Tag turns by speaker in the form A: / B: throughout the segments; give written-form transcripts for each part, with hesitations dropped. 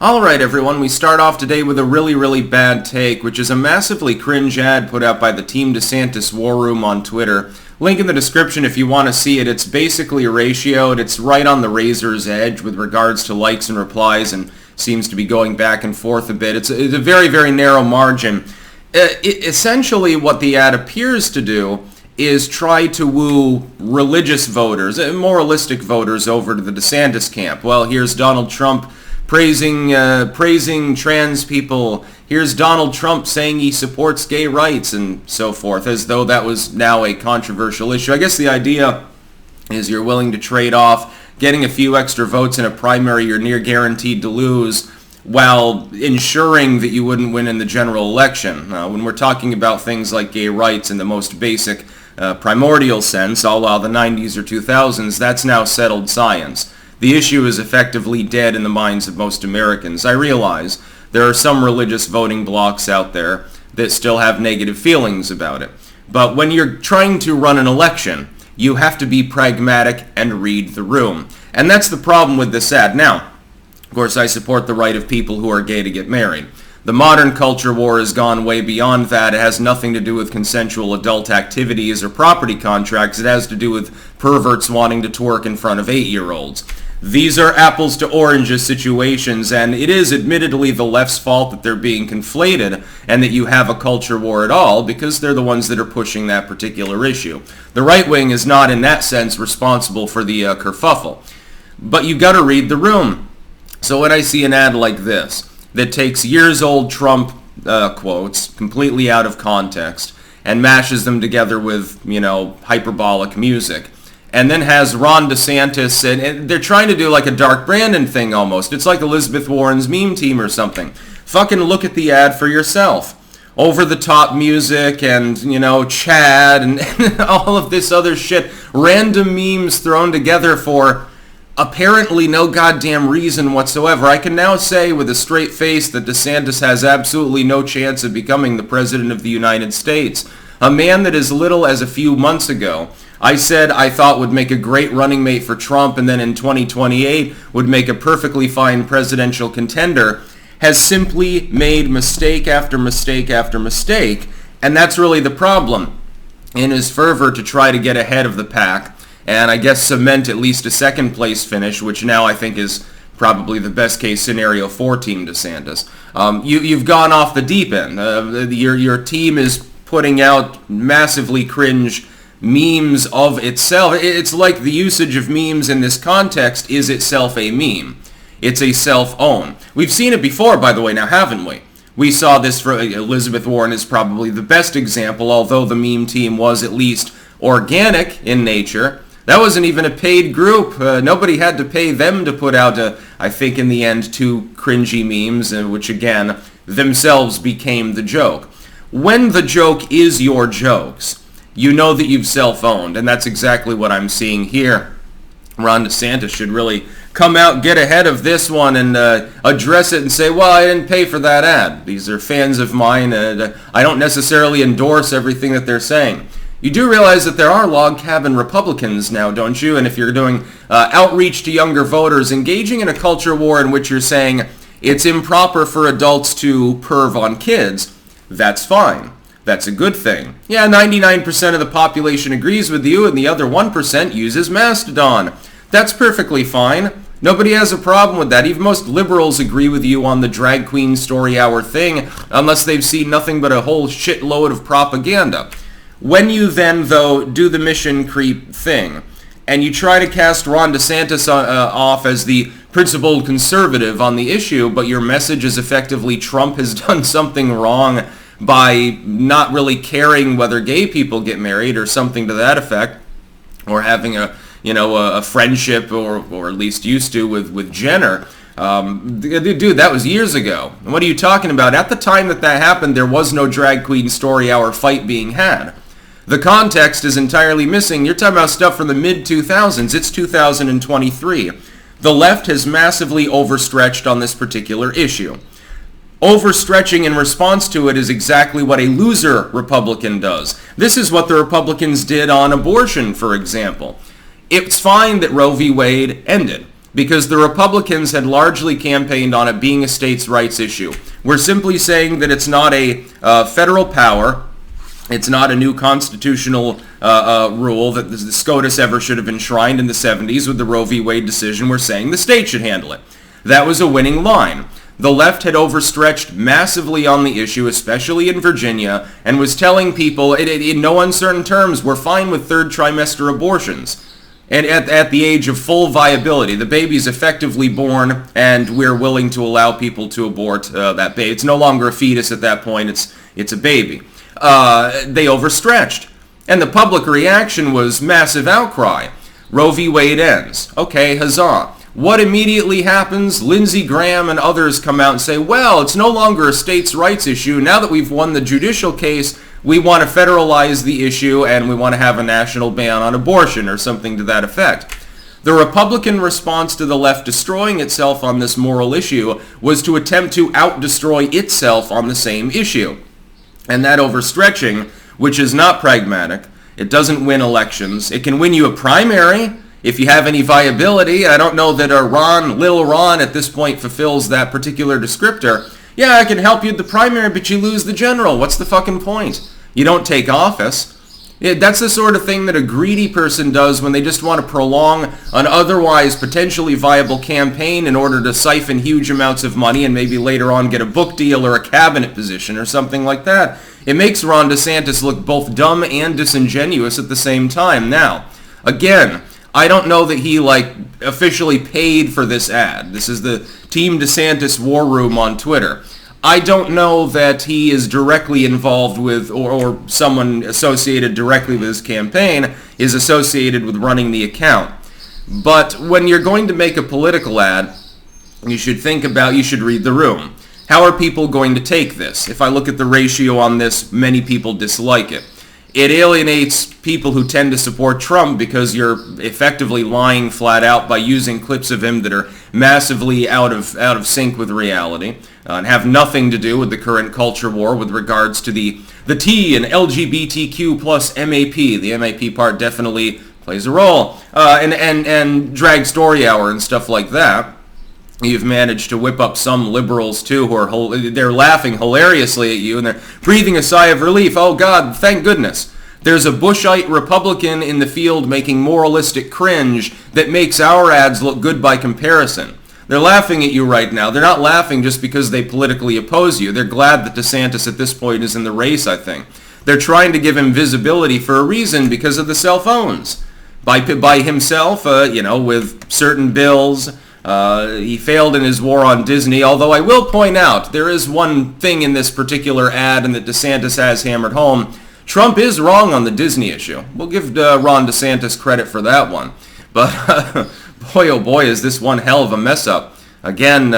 A: Alright everyone, we start off today with a really bad take, which is a massively cringe ad put out by the Team Desantis War Room on Twitter. Link in the description if you want to see it. It's basically ratioed. It's right on the razor's edge with regards to likes and replies and seems to be going back and forth a bit. It's a very narrow margin. Essentially what the ad appears to do is try to woo religious voters, moralistic voters over to the DeSantis camp. Well, here's Donald Trump praising trans people. Here's Donald Trump saying he supports gay rights and so forth, as though that was now a controversial issue. I guess the idea is you're willing to trade off getting a few extra votes in a primary you're near guaranteed to lose while ensuring that you wouldn't win in the general election. When we're talking about things like gay rights in the most basic primordial sense, a la the 90s or 2000s, that's now settled science. The issue is effectively dead in the minds of most Americans. I realize there are some religious voting blocs out there that still have negative feelings about it. But when you're trying to run an election, you have to be pragmatic and read the room. And that's the problem with this ad. Now, of course, I support the right of people who are gay to get married. The modern culture war has gone way beyond that. It has nothing to do with consensual adult activities or property contracts. It has to do with perverts wanting to twerk in front of 8-year-olds. These are apples to oranges situations, and it is admittedly the left's fault that they're being conflated and that you have a culture war at all, because they're the ones that are pushing that particular issue. The right wing is not in that sense responsible for the kerfuffle. But you got to read the room. So when I see an ad like this that takes years-old Trump quotes completely out of context and mashes them together with, hyperbolic music, and then has Ron DeSantis, and they're trying to do like a Dark Brandon thing almost. It's like Elizabeth Warren's meme team or something. Fucking look at the ad for yourself. Over-the-top music and, Chad and all of this other shit. Random memes thrown together for apparently no goddamn reason whatsoever. I can now say with a straight face that DeSantis has absolutely no chance of becoming the President of the United States. A man that as little as a few months ago I said I thought would make a great running mate for Trump and then in 2028 would make a perfectly fine presidential contender, has simply made mistake after mistake after mistake, and that's really the problem. In his fervor to try to get ahead of the pack, and I guess cement at least a second place finish, which now I think is probably the best case scenario for Team DeSantis. You've gone off the deep end. Your team is putting out massively cringe memes of itself. It's like the usage of memes in this context is itself a meme. It's a self-own. We've seen it before, by the way, now haven't we? We saw this for Elizabeth Warren is probably the best example, although the meme team was at least organic in nature. That wasn't even a paid group. Nobody had to pay them to put out, I think in the end, 2 cringy memes, which again, themselves became the joke. When the joke is your jokes, you know that you've self-owned, and that's exactly what I'm seeing here. Ron DeSantis should really come out, get ahead of this one, and address it and say, well, I didn't pay for that ad. These are fans of mine, and I don't necessarily endorse everything that they're saying. You do realize that there are log cabin Republicans now, don't you? And if you're doing outreach to younger voters, engaging in a culture war in which you're saying it's improper for adults to perv on kids, that's fine. That's a good thing. Yeah, 99% of the population agrees with you and the other 1% uses Mastodon. That's perfectly fine. Nobody has a problem with that. Even most liberals agree with you on the drag queen story hour thing, unless they've seen nothing but a whole shitload of propaganda. When you then, though, do the mission creep thing, and you try to cast Ron DeSantis off as the principled conservative on the issue, but your message is effectively Trump has done something wrong by not really caring whether gay people get married or something to that effect, or having a friendship or at least used to with Jenner. Dude, that was years ago. And what are you talking about? At the time that happened, there was no drag queen story hour fight being had. The context is entirely missing. You're talking about stuff from the mid-2000s. It's 2023. The left has massively overstretched on this particular issue. Overstretching in response to it is exactly what a loser Republican does. This is what the Republicans did on abortion, for example. It's fine that Roe v. Wade ended, because the Republicans had largely campaigned on it being a states' rights issue. We're simply saying that it's not a federal power. It's not a new constitutional rule that the SCOTUS ever should have enshrined in the 70s with the Roe v. Wade decision. We're saying the state should handle it. That was a winning line. The left had overstretched massively on the issue, especially in Virginia, and was telling people in no uncertain terms, we're fine with third trimester abortions. And at the age of full viability, the baby's effectively born, and we're willing to allow people to abort that baby. It's no longer a fetus at that point, it's a baby. They overstretched. And the public reaction was massive outcry. Roe v. Wade ends. Okay, huzzah. What immediately happens? Lindsey Graham and others come out and say, well, it's no longer a states' rights issue. Now that we've won the judicial case, we want to federalize the issue and we want to have a national ban on abortion or something to that effect. The Republican response to the left destroying itself on this moral issue was to attempt to out-destroy itself on the same issue. And that overstretching, which is not pragmatic, it doesn't win elections. It can win you a primary if you have any viability. I don't know that Little Ron at this point fulfills that particular descriptor. Yeah, I can help you at the primary, but you lose the general. What's the fucking point? You don't take office. Yeah, that's the sort of thing that a greedy person does when they just want to prolong an otherwise potentially viable campaign in order to siphon huge amounts of money and maybe later on get a book deal or a cabinet position or something like that. It makes Ron DeSantis look both dumb and disingenuous at the same time. Now, again, I don't know that he officially paid for this ad. This is the Team DeSantis War Room on Twitter. I don't know that he is directly involved with, or someone associated directly with his campaign is associated with running the account. But when you're going to make a political ad, you should read the room. How are people going to take this? If I look at the ratio on this, many people dislike it. It alienates people who tend to support Trump because you're effectively lying flat out by using clips of him that are massively out of sync with reality and have nothing to do with the current culture war with regards to the T in LGBTQ plus MAP. The MAP part definitely plays a role. And drag story hour and stuff like that. You've managed to whip up some liberals, too, they're laughing hilariously at you, and they're breathing a sigh of relief. Oh, God, thank goodness. There's a Bushite Republican in the field making moralistic cringe that makes our ads look good by comparison. They're laughing at you right now. They're not laughing just because they politically oppose you. They're glad that DeSantis at this point is in the race, I think. They're trying to give him visibility for a reason because of the cell phones. By himself, with certain bills. He failed in his war on Disney, although I will point out there is one thing in this particular ad and that DeSantis has hammered home. Trump is wrong on the Disney issue. We'll give Ron DeSantis credit for that one. But boy, oh boy, is this one hell of a mess up. Again,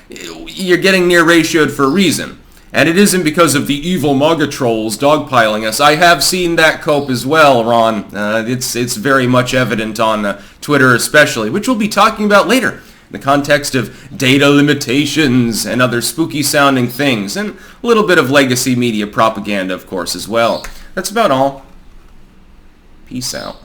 A: you're getting near ratioed for a reason. And it isn't because of the evil MAGA trolls dogpiling us. I have seen that cope as well, Ron. It's very much evident on Twitter especially, which we'll be talking about later in the context of data limitations and other spooky sounding things, and a little bit of legacy media propaganda, of course, as well. That's about all. Peace out.